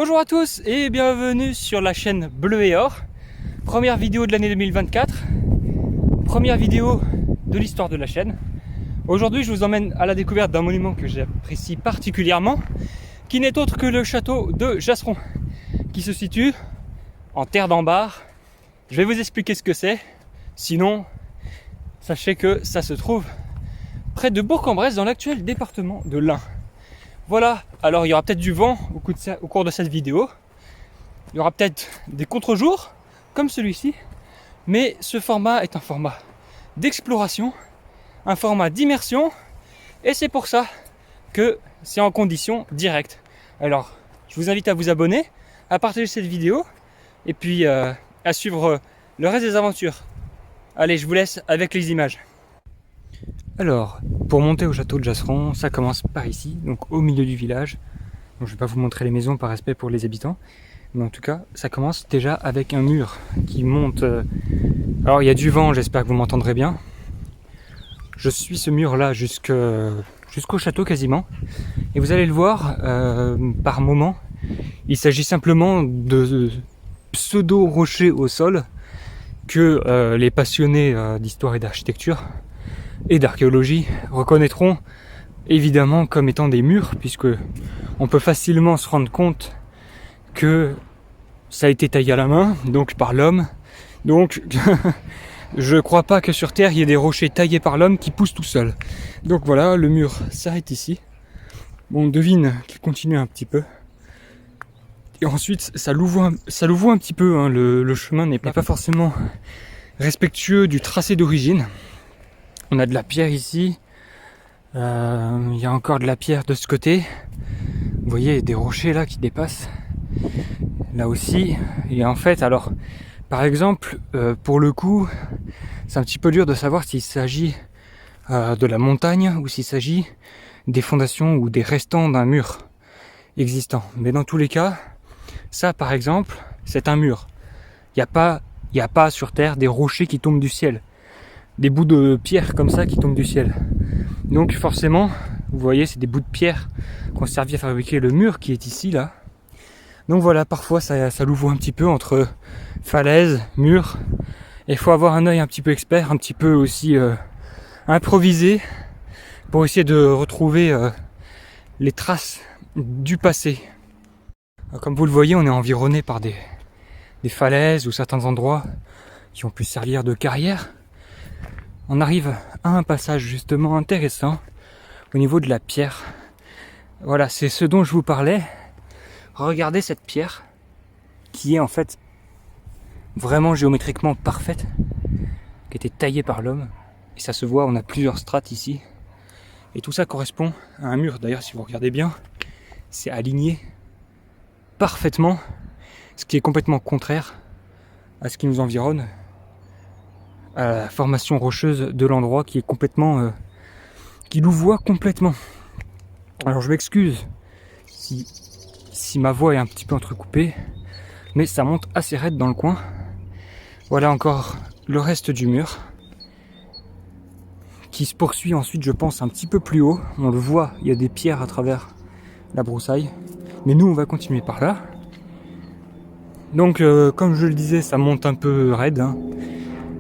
Bonjour à tous et bienvenue sur la chaîne Bleu et Or. Première vidéo de l'année 2024. Première vidéo de l'histoire de la chaîne. Aujourd'hui, je vous emmène à la découverte d'un monument que j'apprécie particulièrement, qui n'est autre que le château de Jasseron, qui se situe en terre d'Ambar. Je vais vous expliquer ce que c'est. Sinon, sachez que ça se trouve près de Bourg-en-Bresse, dans l'actuel département de l'Ain. Voilà, alors il y aura peut-être du vent au cours de cette vidéo. Il y aura peut-être des contre-jours, comme celui-ci. Mais ce format est un format d'exploration, un format d'immersion. Et c'est pour ça que c'est en condition directe. Alors, je vous invite à vous abonner, à partager cette vidéo, et puis à suivre le reste des aventures. Allez, je vous laisse avec les images. Alors, pour monter au château de Jasseron, ça commence par ici, donc au milieu du village. Donc, je ne vais pas vous montrer les maisons par respect pour les habitants, mais en tout cas, ça commence déjà avec un mur qui monte. Alors, il y a du vent, j'espère que vous m'entendrez bien. Je suis ce mur-là jusqu'au château quasiment, et vous allez le voir par moment. Il s'agit simplement de pseudo-rochers au sol que les passionnés d'histoire et d'architecture et d'archéologie reconnaîtront évidemment comme étant des murs, puisque on peut facilement se rendre compte que ça a été taillé à la main, donc par l'homme. Donc je crois pas que sur Terre il y ait des rochers taillés par l'homme qui poussent tout seuls. Donc voilà, le mur s'arrête ici. Bon, on devine qu'il continue un petit peu. Et ensuite ça louvoie un petit peu, hein. Le chemin n'est pas forcément respectueux du tracé d'origine. On a de la pierre ici, il y a encore de la pierre de ce côté. Vous voyez, il y a des rochers là qui dépassent. Là aussi. Et en fait, alors, par exemple, pour le coup, c'est un petit peu dur de savoir s'il s'agit de la montagne ou s'il s'agit des fondations ou des restants d'un mur existant. Mais dans tous les cas, ça par exemple, c'est un mur. Il n'y a pas sur Terre des rochers qui tombent du ciel. Des bouts de pierre comme ça qui tombent du ciel. Donc forcément, vous voyez, c'est des bouts de pierre qui ont servi à fabriquer le mur qui est ici, là. Donc voilà, parfois ça louvoie un petit peu entre falaise, mur. Et il faut avoir un œil un petit peu expert, un petit peu aussi improvisé, pour essayer de retrouver les traces du passé. Alors, comme vous le voyez, on est environné par des falaises ou certains endroits qui ont pu servir de carrière. On arrive à un passage justement intéressant au niveau de la pierre. Voilà, c'est ce dont je vous parlais. Regardez cette pierre qui est en fait vraiment géométriquement parfaite, qui a été taillée par l'homme. Et ça se voit, on a plusieurs strates ici. Et tout ça correspond à un mur. D'ailleurs, si vous regardez bien, c'est aligné parfaitement, ce qui est complètement contraire à ce qui nous environne, à la formation rocheuse de l'endroit qui est complètement qui louvoie complètement. Alors je m'excuse si ma voix est un petit peu entrecoupée, mais ça monte assez raide dans le coin. Voilà encore le reste du mur qui se poursuit ensuite, je pense, un petit peu plus haut. On le voit, il y a des pierres à travers la broussaille, mais nous on va continuer par là. Donc comme je le disais, ça monte un peu raide, hein.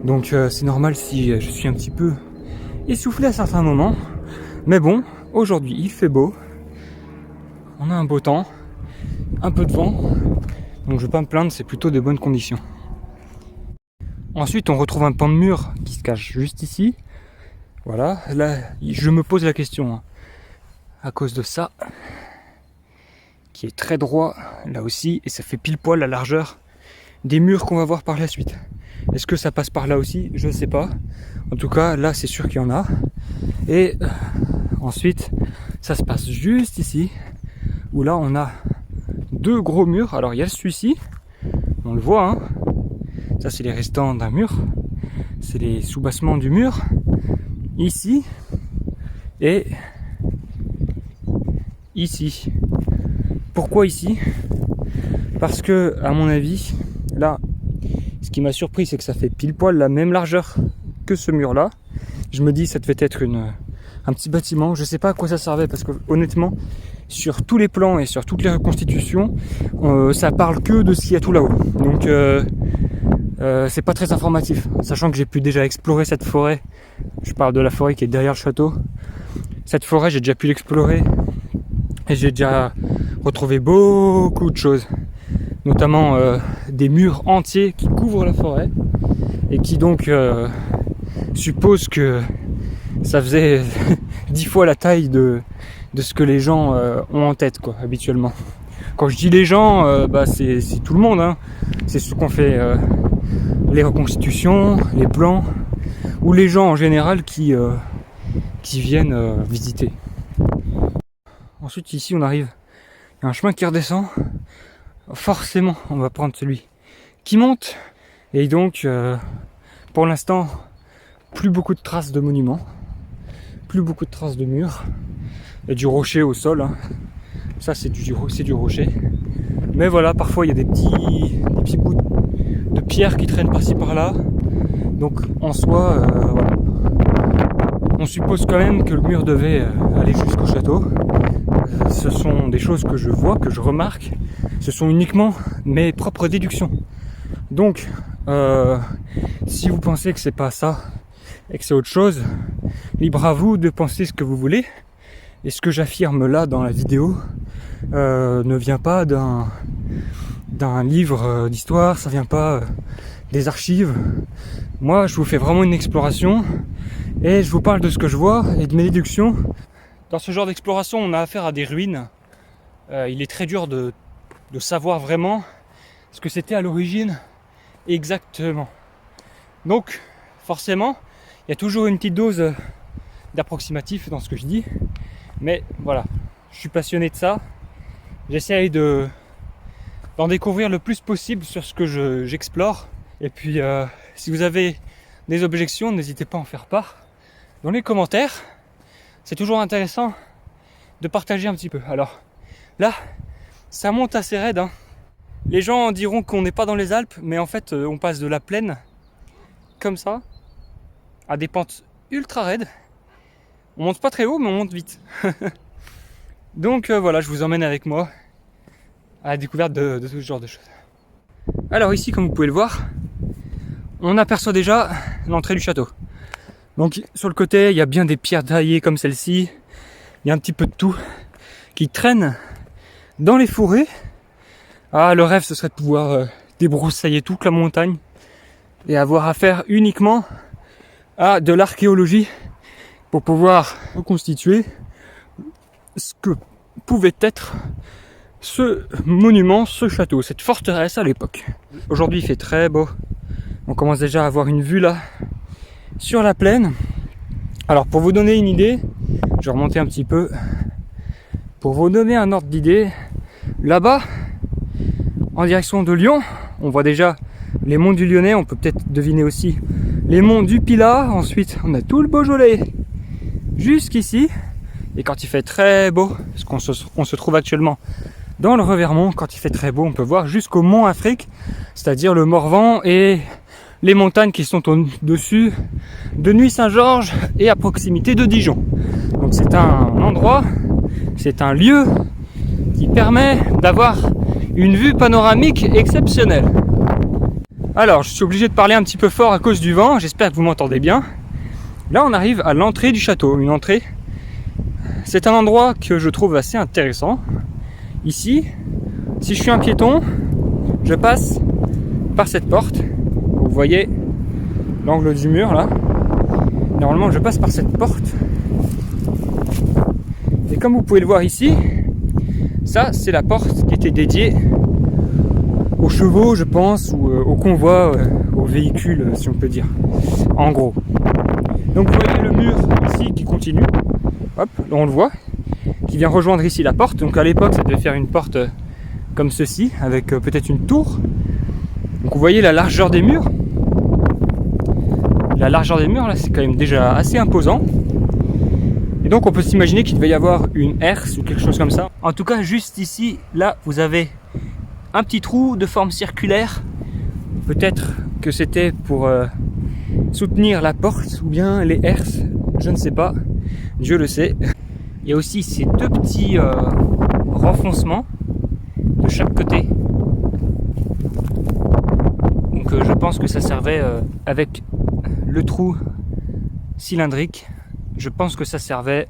Donc c'est normal si je suis un petit peu essoufflé à certains moments. Mais bon, aujourd'hui il fait beau. On a un beau temps, un peu de vent. Donc je vais pas me plaindre, c'est plutôt de bonnes conditions. Ensuite on retrouve un pan de mur qui se cache juste ici. Voilà, là je me pose la question, hein, à cause de ça, qui est très droit là aussi. Et ça fait pile poil la largeur des murs qu'on va voir par la suite. Est-ce que ça passe par là aussi? Je ne sais pas. En tout cas, là, c'est sûr qu'il y en a. Et ensuite, ça se passe juste ici, où là, on a deux gros murs. Alors, il y a celui-ci, on le voit, hein. Ça, c'est les restants d'un mur. C'est les soubassements du mur. Ici. Et ici. Pourquoi ici? Parce que, à mon avis, là, ce qui m'a surpris, c'est que ça fait pile poil la même largeur que ce mur-là. Je me dis, ça devait être un petit bâtiment. Je sais pas à quoi ça servait, parce que honnêtement, sur tous les plans et sur toutes les reconstitutions, ça parle que de ce qu'il y a tout là-haut. Donc c'est pas très informatif, sachant que j'ai pu déjà explorer cette forêt. Je parle de la forêt qui est derrière le château. Cette forêt, j'ai déjà pu l'explorer et j'ai déjà retrouvé beaucoup de choses, notamment des murs entiers qui couvrent la forêt et qui donc supposent que ça faisait 10 fois la taille de ce que les gens ont en tête, quoi, habituellement. Quand je dis les gens, c'est tout le monde, hein. C'est ceux qu'on fait les reconstitutions, les plans, ou les gens en général qui viennent visiter. Ensuite, ici, on arrive, il y a un chemin qui redescend. Forcément, on va prendre celui qui monte. Et donc, pour l'instant, plus beaucoup de traces de monuments, plus beaucoup de traces de murs, et du rocher au sol, hein. Ça, c'est du rocher. Mais voilà, parfois, il y a des petits bouts de pierre qui traînent par-ci par-là. Donc, en soi, voilà. On suppose quand même que le mur devait aller jusqu'au château. Ce sont des choses que je vois, que je remarque. Ce sont uniquement mes propres déductions. Donc, si vous pensez que c'est pas ça et que c'est autre chose, libre à vous de penser ce que vous voulez. Et ce que j'affirme là dans la vidéo ne vient pas d'un livre d'histoire, ça vient pas des archives. Moi, je vous fais vraiment une exploration et je vous parle de ce que je vois et de mes déductions. Dans ce genre d'exploration, on a affaire à des ruines. Il est très dur de savoir vraiment ce que c'était à l'origine exactement. Donc, forcément, il y a toujours une petite dose d'approximatif dans ce que je dis. Mais voilà, je suis passionné de ça. J'essaye d'en découvrir le plus possible sur ce que j'explore. Et puis, si vous avez des objections, n'hésitez pas à en faire part dans les commentaires. C'est toujours intéressant de partager un petit peu. Alors là, ça monte assez raide, hein. Les gens diront qu'on n'est pas dans les Alpes, mais en fait, on passe de la plaine, comme ça, à des pentes ultra raides. On monte pas très haut, mais on monte vite. Donc voilà, je vous emmène avec moi à la découverte de ce genre de choses. Alors ici, comme vous pouvez le voir, on aperçoit déjà l'entrée du château. Donc sur le côté, il y a bien des pierres taillées comme celle-ci. Il y a un petit peu de tout qui traîne dans les fourrés. Ah, le rêve, ce serait de pouvoir débroussailler toute la montagne et avoir affaire uniquement à de l'archéologie pour pouvoir reconstituer ce que pouvait être ce monument, ce château, cette forteresse à l'époque. Aujourd'hui, il fait très beau. On commence déjà à avoir une vue là sur la plaine. Alors, pour vous donner une idée, je vais remonter un petit peu. Pour vous donner un ordre d'idée, là-bas, en direction de Lyon, on voit déjà les monts du Lyonnais. On peut peut-être deviner aussi les monts du Pilat. Ensuite, on a tout le Beaujolais jusqu'ici. Et quand il fait très beau, parce qu'on se trouve actuellement dans le Revermont, quand il fait très beau, on peut voir jusqu'au mont Afrique, c'est-à-dire le Morvan et les montagnes qui sont au-dessus de Nuits-Saint-Georges et à proximité de Dijon. Donc c'est un endroit, c'est un lieu qui permet d'avoir une vue panoramique exceptionnelle. Alors, je suis obligé de parler un petit peu fort à cause du vent, j'espère que vous m'entendez bien. Là, on arrive à l'entrée du château, une entrée. C'est un endroit que je trouve assez intéressant. Ici, si je suis un piéton, je passe par cette porte. Vous voyez l'angle du mur là. Normalement, je passe par cette porte. Et comme vous pouvez le voir ici, ça, c'est la porte qui était dédiée aux chevaux, je pense, ou au convoi, aux véhicules, si on peut dire, en gros. Donc vous voyez le mur ici qui continue, hop, là on le voit, qui vient rejoindre ici la porte. Donc à l'époque, ça devait faire une porte comme ceci, avec peut-être une tour. Donc vous voyez la largeur des murs. La largeur des murs, là, c'est quand même déjà assez imposant. Et donc on peut s'imaginer qu'il devait y avoir une herse ou quelque chose comme ça. En tout cas, juste ici, là, vous avez un petit trou de forme circulaire. Peut-être que c'était pour soutenir la porte ou bien les herses, je ne sais pas. Dieu le sait. Il y a aussi ces deux petits renfoncement de chaque côté. Donc je pense que ça servait avec le trou cylindrique, je pense que ça servait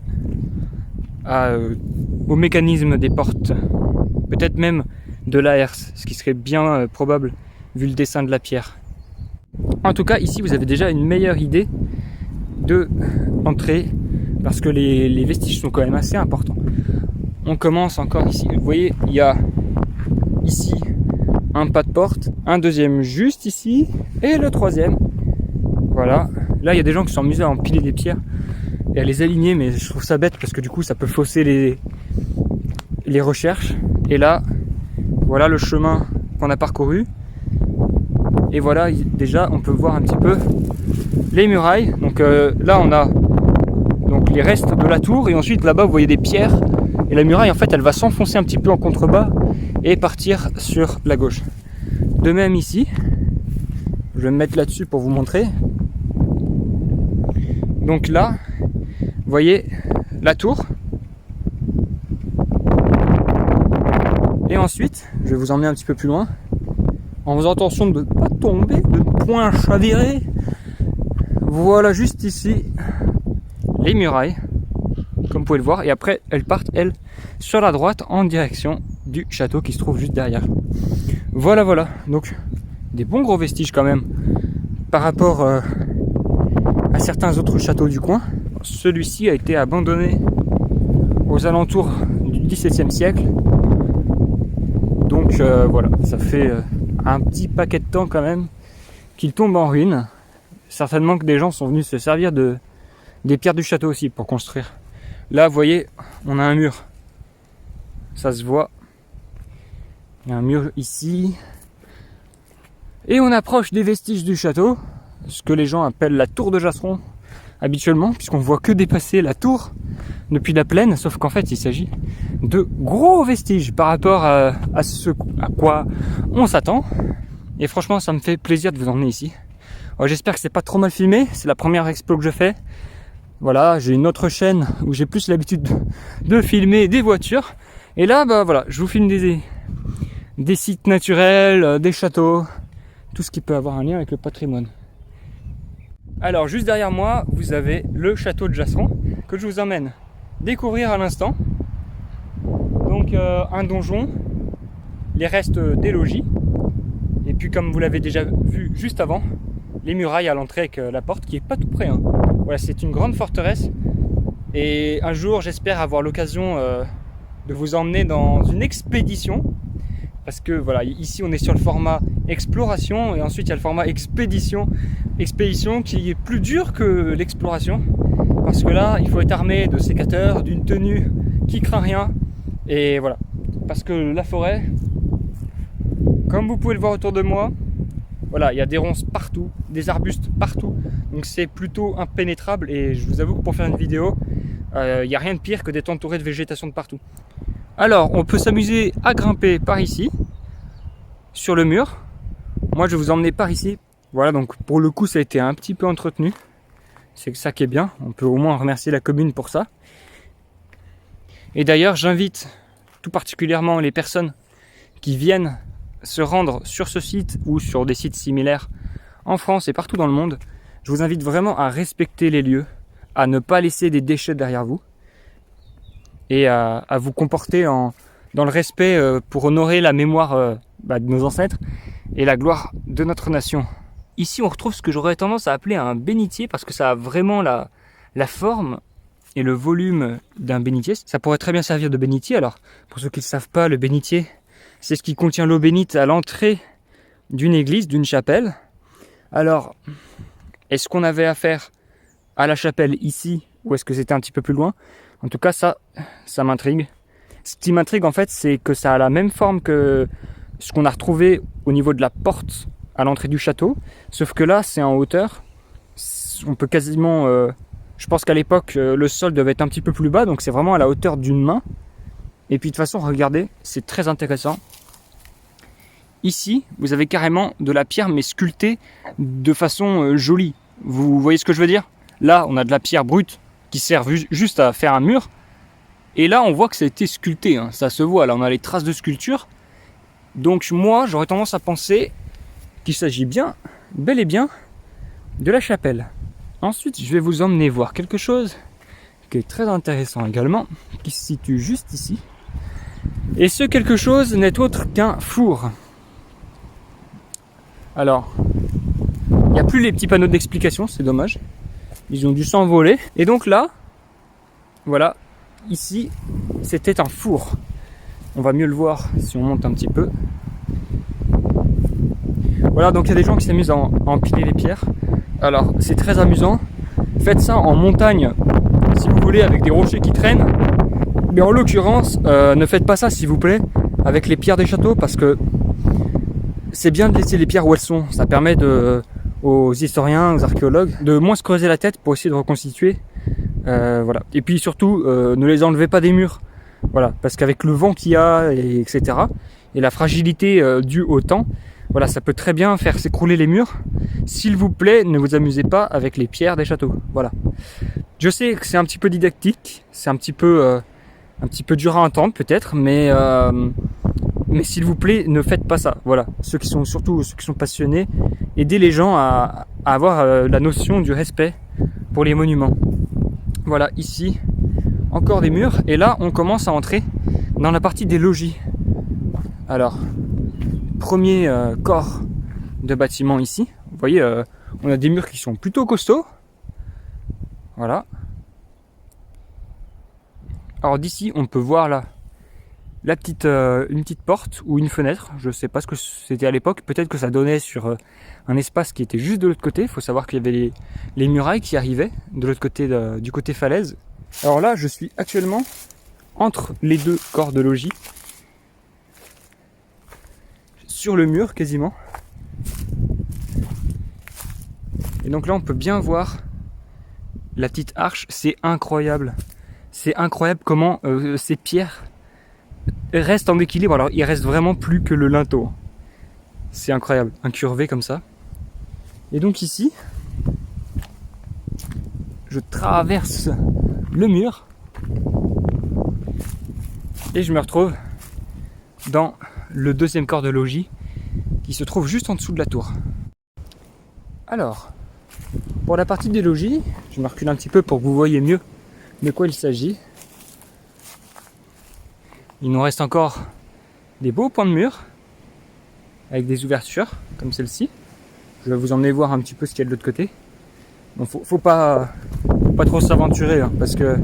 au mécanisme des portes, peut-être même de la herse, ce qui serait bien probable vu le dessin de la pierre. En tout cas, ici vous avez déjà une meilleure idée de l'entrée parce que les vestiges sont quand même assez importants. On commence encore ici, vous voyez, il y a ici un pas de porte, un deuxième juste ici et le troisième. Voilà, là il y a des gens qui sont amusés à empiler des pierres et à les aligner, mais je trouve ça bête parce que du coup ça peut fausser les recherches. Et là, voilà le chemin qu'on a parcouru. Et voilà, déjà on peut voir un petit peu les murailles. Donc là on a donc les restes de la tour et ensuite là-bas vous voyez des pierres. Et la muraille en fait elle va s'enfoncer un petit peu en contrebas et partir sur la gauche. De même ici, je vais me mettre là-dessus pour vous montrer. Donc là, vous voyez la tour. Et ensuite, je vais vous emmener un petit peu plus loin. En faisant attention de ne pas tomber, de ne point chavirer. Voilà juste ici les murailles, comme vous pouvez le voir. Et après, elles partent, elles, sur la droite en direction du château qui se trouve juste derrière. Voilà, voilà. Donc, des bons gros vestiges quand même par rapport à certains autres châteaux du coin. Celui-ci a été abandonné aux alentours du XVIIe siècle. Donc voilà, ça fait un petit paquet de temps quand même qu'il tombe en ruine. Certainement que des gens sont venus se servir des pierres du château aussi pour construire. Là, vous voyez, on a un mur. Ça se voit. Il y a un mur ici. Et on approche des vestiges du château, ce que les gens appellent la tour de Jasseron habituellement, puisqu'on voit que dépasser la tour depuis la plaine, sauf qu'en fait il s'agit de gros vestiges par rapport à ce à quoi on s'attend. Et franchement ça me fait plaisir de vous emmener ici. Alors, j'espère que c'est pas trop mal filmé, c'est la première expo que je fais. Voilà, j'ai une autre chaîne où j'ai plus l'habitude de filmer des voitures. Et là, bah voilà, je vous filme des sites naturels, des châteaux, tout ce qui peut avoir un lien avec le patrimoine. Alors juste derrière moi, vous avez le château de Jasseron que je vous emmène découvrir à l'instant. Donc un donjon, les restes des logis, et puis comme vous l'avez déjà vu juste avant, les murailles à l'entrée avec la porte qui est pas tout près. Hein. Voilà, c'est une grande forteresse et un jour j'espère avoir l'occasion de vous emmener dans une expédition. Parce que voilà, ici on est sur le format exploration et ensuite il y a le format expédition. Expédition qui est plus dur que l'exploration. Parce que là, il faut être armé de sécateurs, d'une tenue qui craint rien. Et voilà. Parce que la forêt, comme vous pouvez le voir autour de moi, voilà, il y a des ronces partout, des arbustes partout. Donc c'est plutôt impénétrable et je vous avoue que pour faire une vidéo, il n'y a rien de pire que d'être entouré de végétation de partout. Alors, on peut s'amuser à grimper par ici, sur le mur. Moi, je vais vous emmener par ici. Voilà, donc pour le coup, ça a été un petit peu entretenu. C'est ça qui est bien. On peut au moins remercier la commune pour ça. Et d'ailleurs, j'invite tout particulièrement les personnes qui viennent se rendre sur ce site ou sur des sites similaires en France et partout dans le monde. Je vous invite vraiment à respecter les lieux, à ne pas laisser des déchets derrière vous. Et à vous comporter dans le respect pour honorer la mémoire de nos ancêtres et la gloire de notre nation. Ici, on retrouve ce que j'aurais tendance à appeler un bénitier parce que ça a vraiment la forme et le volume d'un bénitier. Ça pourrait très bien servir de bénitier. Alors, pour ceux qui ne savent pas, le bénitier, c'est ce qui contient l'eau bénite à l'entrée d'une église, d'une chapelle. Alors, est-ce qu'on avait affaire à la chapelle ici ou est-ce que c'était un petit peu plus loin ? En tout cas, ça m'intrigue. Ce qui m'intrigue, en fait, c'est que ça a la même forme que ce qu'on a retrouvé au niveau de la porte à l'entrée du château. Sauf que là, c'est en hauteur. On peut quasiment... je pense qu'à l'époque, le sol devait être un petit peu plus bas. Donc, c'est vraiment à la hauteur d'une main. Et puis, de toute façon, regardez, c'est très intéressant. Ici, vous avez carrément de la pierre, mais sculptée de façon jolie. Vous voyez ce que je veux dire ? Là, on a de la pierre brute qui sert juste à faire un mur. Et là, on voit que ça a été sculpté, hein. Ça se voit, là, on a les traces de sculpture. Donc moi, j'aurais tendance à penser qu'il s'agit bien, bel et bien, de la chapelle. Ensuite, je vais vous emmener voir quelque chose qui est très intéressant également, qui se situe juste ici. Et ce quelque chose n'est autre qu'un four. Alors, il n'y a plus les petits panneaux d'explication, c'est dommage. Ils ont dû s'envoler. Et donc là, voilà, ici, c'était un four. On va mieux le voir si on monte un petit peu. Voilà, donc il y a des gens qui s'amusent à empiler les pierres. Alors, c'est très amusant. Faites ça en montagne, si vous voulez, avec des rochers qui traînent. Mais en l'occurrence, ne faites pas ça, s'il vous plaît, avec les pierres des châteaux, parce que c'est bien de laisser les pierres où elles sont. Ça permet aux historiens, aux archéologues, de moins se creuser la tête pour essayer de reconstituer. Voilà. Et puis surtout, ne les enlevez pas des murs. Voilà, parce qu'avec le vent qu'il y a, etc., et la fragilité due au temps, voilà, ça peut très bien faire s'écrouler les murs. S'il vous plaît, ne vous amusez pas avec les pierres des châteaux. Voilà. Je sais que c'est un petit peu didactique, c'est un petit peu dur à entendre peut-être, mais s'il vous plaît, ne faites pas ça. Voilà. Surtout ceux qui sont passionnés, aidez les gens à avoir la notion du respect pour les monuments. Voilà, ici, encore des murs. Et là, on commence à entrer dans la partie des logis. Alors, premier corps de bâtiment ici. Vous voyez, on a des murs qui sont plutôt costauds. Voilà. Alors d'ici, on peut voir là une petite porte ou une fenêtre. Je ne sais pas ce que c'était à l'époque. Peut-être que ça donnait sur un espace qui était juste de l'autre côté. Il faut savoir qu'il y avait les murailles qui arrivaient de l'autre côté, du côté falaise. Alors là, je suis actuellement entre les deux corps de logis. Sur le mur quasiment. Et donc là, on peut bien voir la petite arche. C'est incroyable. C'est incroyable comment ces pierres restent en équilibre. Alors, il reste vraiment plus que le linteau. C'est incroyable, incurvé comme ça. Et donc ici, je traverse le mur et je me retrouve dans le deuxième corps de logis qui se trouve juste en dessous de la tour. Alors, pour la partie des logis, je me recule un petit peu pour que vous voyez mieux de quoi il s'agit. Il nous reste encore des beaux points de mur avec des ouvertures comme celle-ci. Je vais vous emmener voir un petit peu ce qu'il y a de l'autre côté. Bon, faut pas trop s'aventurer hein, parce que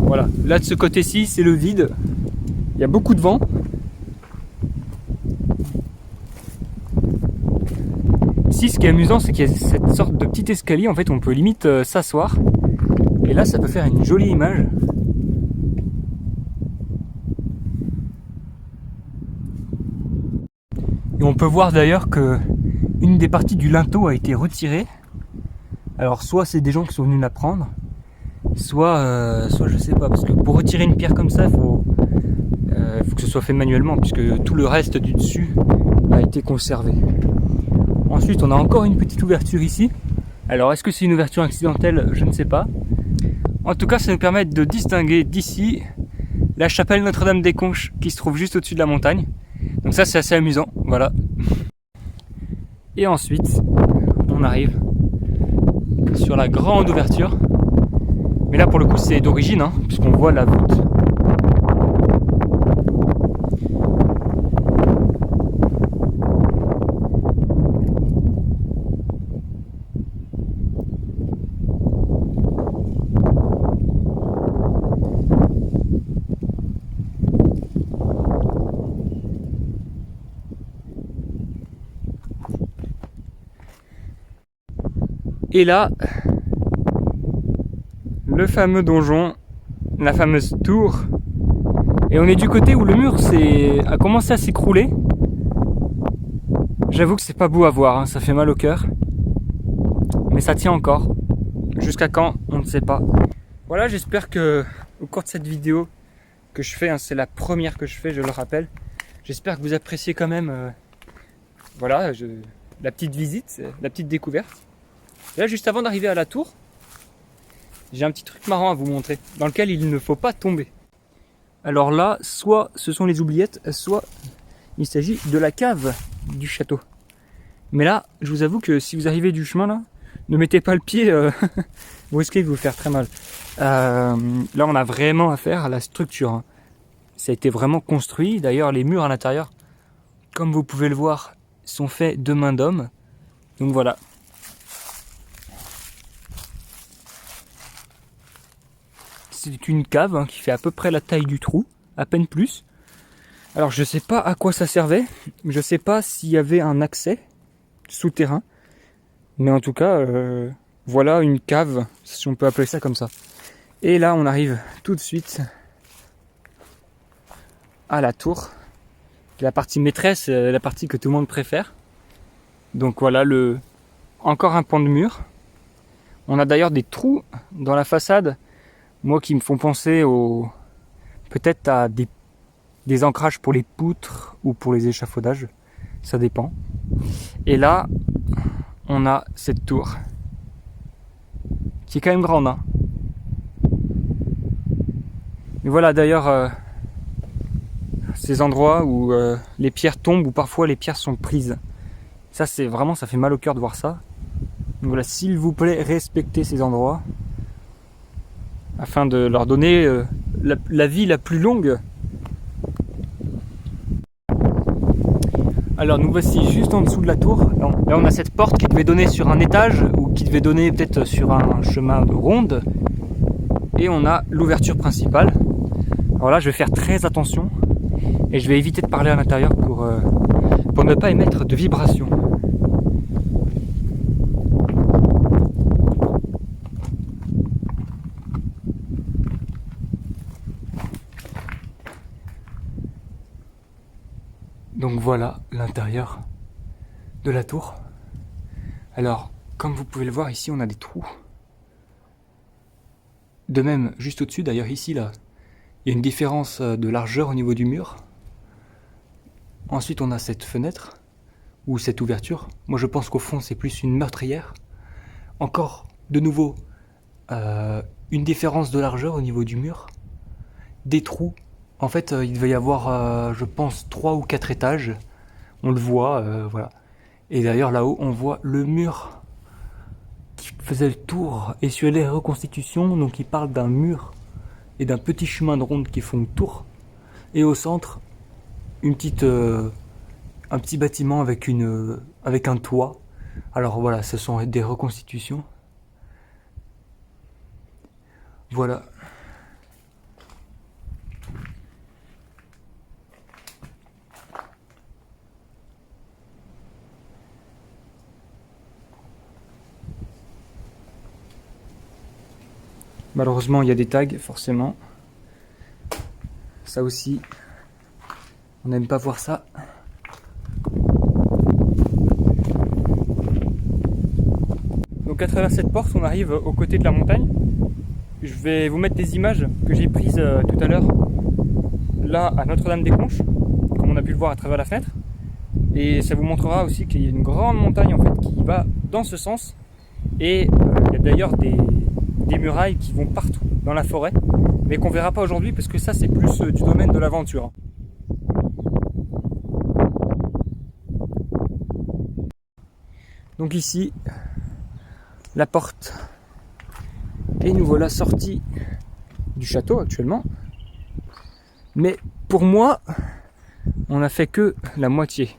voilà, là de ce côté-ci c'est le vide. Il y a beaucoup de vent. Ici, ce qui est amusant, c'est qu'il y a cette sorte de petit escalier. En fait, on peut limite s'asseoir. Et là, ça peut faire une jolie image. Et on peut voir d'ailleurs que une des parties du linteau a été retirée. Alors, soit c'est des gens qui sont venus la prendre, soit je sais pas, parce que pour retirer une pierre comme ça, il faut que ce soit fait manuellement, puisque tout le reste du dessus a été conservé. Ensuite, on a encore une petite ouverture ici. Alors, est-ce que c'est une ouverture accidentelle? Je ne sais pas. En tout cas, ça nous permet de distinguer d'ici la chapelle Notre-Dame des Conches qui se trouve juste au-dessus de la montagne. Donc ça, c'est assez amusant. Voilà. Et ensuite, on arrive sur la grande ouverture. Mais là, pour le coup, c'est d'origine, hein, puisqu'on voit la voûte. Et là, le fameux donjon, la fameuse tour. Et on est du côté où le mur a commencé à s'écrouler. J'avoue que c'est pas beau à voir, hein, ça fait mal au cœur. Mais ça tient encore. Jusqu'à quand, on ne sait pas. Voilà, j'espère que au cours de cette vidéo que je fais, hein, c'est la première que je fais, je le rappelle. J'espère que vous appréciez quand même la petite visite, la petite découverte. Et là, juste avant d'arriver à la tour, j'ai un petit truc marrant à vous montrer, dans lequel il ne faut pas tomber. Alors là, soit ce sont les oubliettes, soit il s'agit de la cave du château. Mais là, je vous avoue que si vous arrivez du chemin là, ne mettez pas le pied, vous risquez de vous faire très mal. Là, on a vraiment affaire à la structure, hein. Ça a été vraiment construit. D'ailleurs, les murs à l'intérieur, comme vous pouvez le voir, sont faits de main d'homme. Donc voilà. C'est une cave, hein, qui fait à peu près la taille du trou, à peine plus. Alors je sais pas à quoi ça servait, je sais pas s'il y avait un accès souterrain, mais en tout cas, voilà une cave, si on peut appeler ça comme ça. Et là on arrive tout de suite à la tour, la partie maîtresse, la partie que tout le monde préfère. Donc voilà, encore un pan de mur. On a d'ailleurs des trous dans la façade, moi qui me font penser peut-être à des ancrages pour les poutres ou pour les échafaudages, ça dépend. Et là, on a cette tour qui est quand même grande, hein. Et voilà d'ailleurs ces endroits où les pierres tombent, ou parfois les pierres sont prises. Ça c'est vraiment, ça fait mal au cœur de voir ça. Donc voilà, s'il vous plaît, respectez ces endroits afin de leur donner la vie la plus longue. Alors nous voici juste en dessous de la tour. Là on a cette porte qui devait donner sur un étage, ou qui devait donner peut-être sur un chemin de ronde. Et on a l'ouverture principale. Alors là je vais faire très attention et je vais éviter de parler à l'intérieur pour ne pas émettre de vibrations. Donc voilà l'intérieur de la tour. Alors, comme vous pouvez le voir ici, on a des trous. De même, juste au-dessus, d'ailleurs ici, là, il y a une différence de largeur au niveau du mur. Ensuite, on a cette fenêtre, ou cette ouverture. Moi, je pense qu'au fond, c'est plus une meurtrière. Encore, de nouveau, une différence de largeur au niveau du mur. Des trous. En fait, il devait y avoir, je pense, 3 ou 4 étages. On le voit, voilà. Et d'ailleurs, là-haut, on voit le mur qui faisait le tour. Et sur les reconstitutions, donc il parle d'un mur et d'un petit chemin de ronde qui font le tour. Et au centre, un petit bâtiment avec un toit. Alors voilà, ce sont des reconstitutions. Voilà. Malheureusement, il y a des tags, forcément. Ça aussi, on n'aime pas voir ça. Donc à travers cette porte, on arrive aux côtés de la montagne. Je vais vous mettre des images que j'ai prises tout à l'heure, là à Notre-Dame-des-Conches, comme on a pu le voir à travers la fenêtre. Et ça vous montrera aussi qu'il y a une grande montagne en fait qui va dans ce sens. Et il y a d'ailleurs des murailles qui vont partout dans la forêt, mais qu'on verra pas aujourd'hui parce que ça c'est plus du domaine de l'aventure. Donc ici, la porte, et nous voilà sortis du château actuellement. Mais pour moi, on n'a fait que la moitié.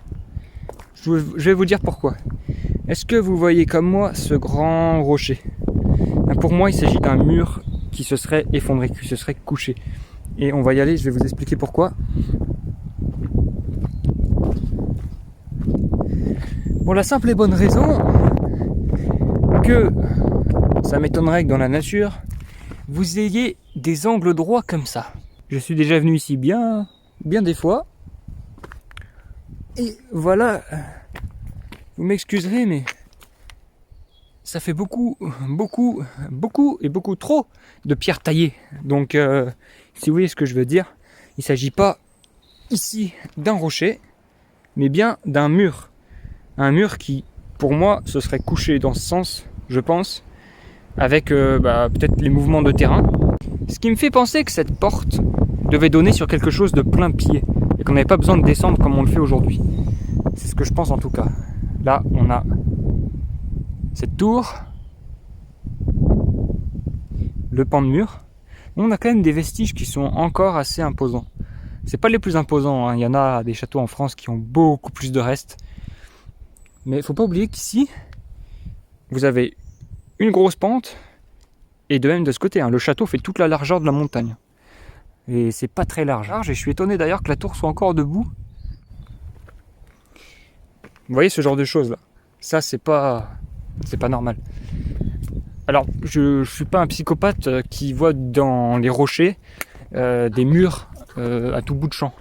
Je vais vous dire pourquoi. Est-ce que vous voyez comme moi ce grand rocher? Pour moi, il s'agit d'un mur qui se serait effondré, qui se serait couché. Et on va y aller, je vais vous expliquer pourquoi. Pour la simple et bonne raison que ça m'étonnerait que dans la nature, vous ayez des angles droits comme ça. Je suis déjà venu ici bien des fois. Et voilà, vous m'excuserez, mais ça fait beaucoup trop de pierres taillées. Donc, si vous voyez ce que je veux dire, il ne s'agit pas ici d'un rocher, mais bien d'un mur. Un mur qui, pour moi, se serait couché dans ce sens, je pense, avec peut-être les mouvements de terrain. Ce qui me fait penser que cette porte devait donner sur quelque chose de plein pied et qu'on n'avait pas besoin de descendre comme on le fait aujourd'hui. C'est ce que je pense en tout cas. Là, on a cette tour, le pan de mur. On a quand même des vestiges qui sont encore assez imposants. C'est pas les plus imposants, hein. Il y en a des châteaux en France qui ont beaucoup plus de restes. Mais il faut pas oublier qu'ici, vous avez une grosse pente, et de même de ce côté, hein, le château fait toute la largeur de la montagne. Et c'est pas très large. Et je suis étonné d'ailleurs que la tour soit encore debout. Vous voyez ce genre de choses là. Ça c'est pas normal. Alors je suis pas un psychopathe qui voit dans les rochers des murs à tout bout de champ.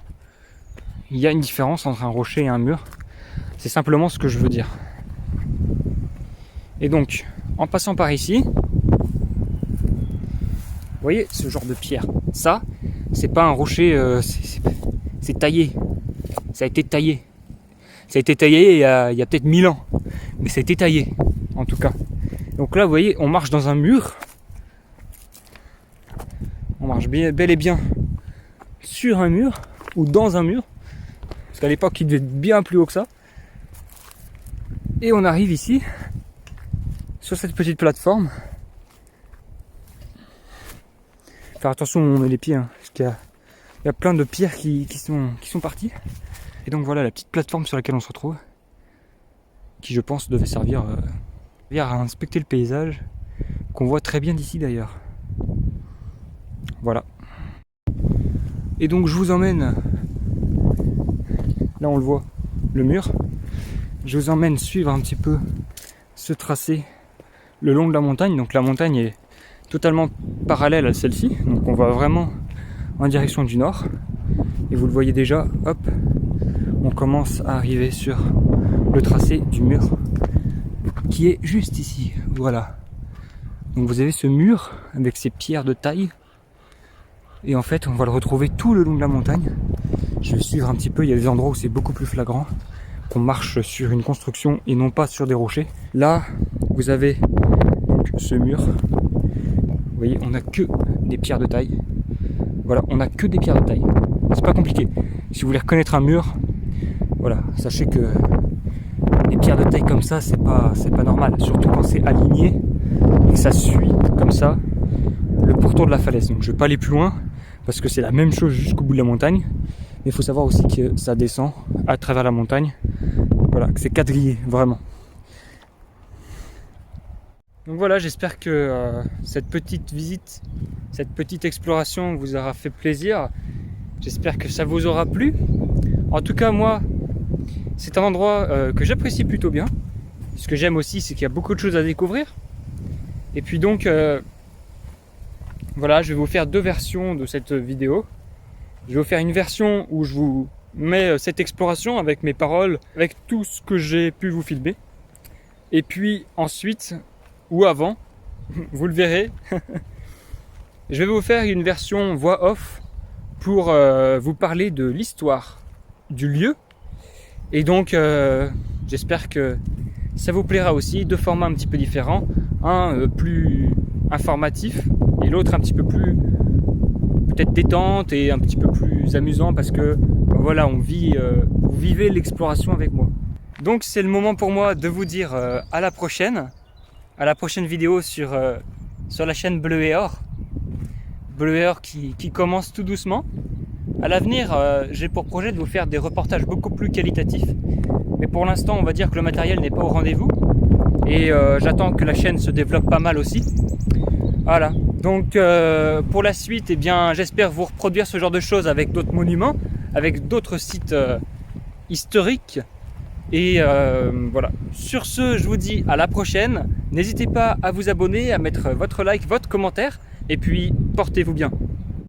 Il y a une différence entre un rocher et un mur. C'est simplement ce que je veux dire. Et donc, en passant par ici, vous voyez ce genre de pierre. Ça, c'est pas un rocher, c'est taillé. Ça a été taillé. Ça a été taillé il y a peut-être 1000 ans. Mais ça a été taillé, en tout cas. Donc là, vous voyez, on marche dans un mur. On marche bel et bien sur un mur, ou dans un mur. Parce qu'à l'époque, il devait être bien plus haut que ça. Et on arrive ici, sur cette petite plateforme. Faire attention où on met les pieds, hein, parce qu'il y a plein de pierres qui sont parties. Et donc voilà la petite plateforme sur laquelle on se retrouve, qui je pense devait servir à inspecter le paysage, qu'on voit très bien d'ici d'ailleurs. Voilà. Et donc je vous emmène, là on le voit, le mur. Je vous emmène suivre un petit peu ce tracé le long de la montagne. Donc la montagne est totalement parallèle à celle-ci. Donc on va vraiment en direction du nord. Et vous le voyez déjà, hop, on commence à arriver sur le tracé du mur qui est juste ici. Voilà. Donc vous avez ce mur avec ces pierres de taille. Et en fait, on va le retrouver tout le long de la montagne. Je vais suivre un petit peu, il y a des endroits où c'est beaucoup plus flagrant, qu'on marche sur une construction et non pas sur des rochers. Là, vous avez donc ce mur. Vous voyez, on n'a que des pierres de taille. Voilà, on n'a que des pierres de taille. C'est pas compliqué. Si vous voulez reconnaître un mur, voilà, sachez que les pierres de taille comme ça, c'est pas normal. Surtout quand c'est aligné et que ça suit comme ça le pourtour de la falaise. Donc je vais pas aller plus loin parce que c'est la même chose jusqu'au bout de la montagne. Mais il faut savoir aussi que ça descend à travers la montagne. Voilà, que c'est quadrillé, vraiment. Donc voilà, j'espère que cette petite visite, cette petite exploration vous aura fait plaisir. J'espère que ça vous aura plu. En tout cas, moi, c'est un endroit que j'apprécie plutôt bien. Ce que j'aime aussi, c'est qu'il y a beaucoup de choses à découvrir. Et puis donc, voilà, je vais vous faire deux versions de cette vidéo. Je vais vous faire une version où je vous mets cette exploration avec mes paroles, avec tout ce que j'ai pu vous filmer. Et puis ensuite, ou avant, vous le verrez, je vais vous faire une version voix off pour vous parler de l'histoire du lieu. Et donc, j'espère que ça vous plaira aussi, deux formats un petit peu différents. Un plus informatif et l'autre un petit peu plus peut-être détente et un petit peu plus amusant parce que voilà, vous vivez l'exploration avec moi. Donc c'est le moment pour moi de vous dire à la prochaine vidéo sur la chaîne Bleu et Or. Bleu et Or qui commence tout doucement. À l'avenir, j'ai pour projet de vous faire des reportages beaucoup plus qualitatifs. Mais pour l'instant, on va dire que le matériel n'est pas au rendez-vous. Et j'attends que la chaîne se développe pas mal aussi. Voilà. Donc pour la suite, eh bien, j'espère vous reproduire ce genre de choses avec d'autres monuments, avec d'autres sites historiques. Et voilà. Sur ce, je vous dis à la prochaine. N'hésitez pas à vous abonner, à mettre votre like, votre commentaire. Et puis, portez-vous bien.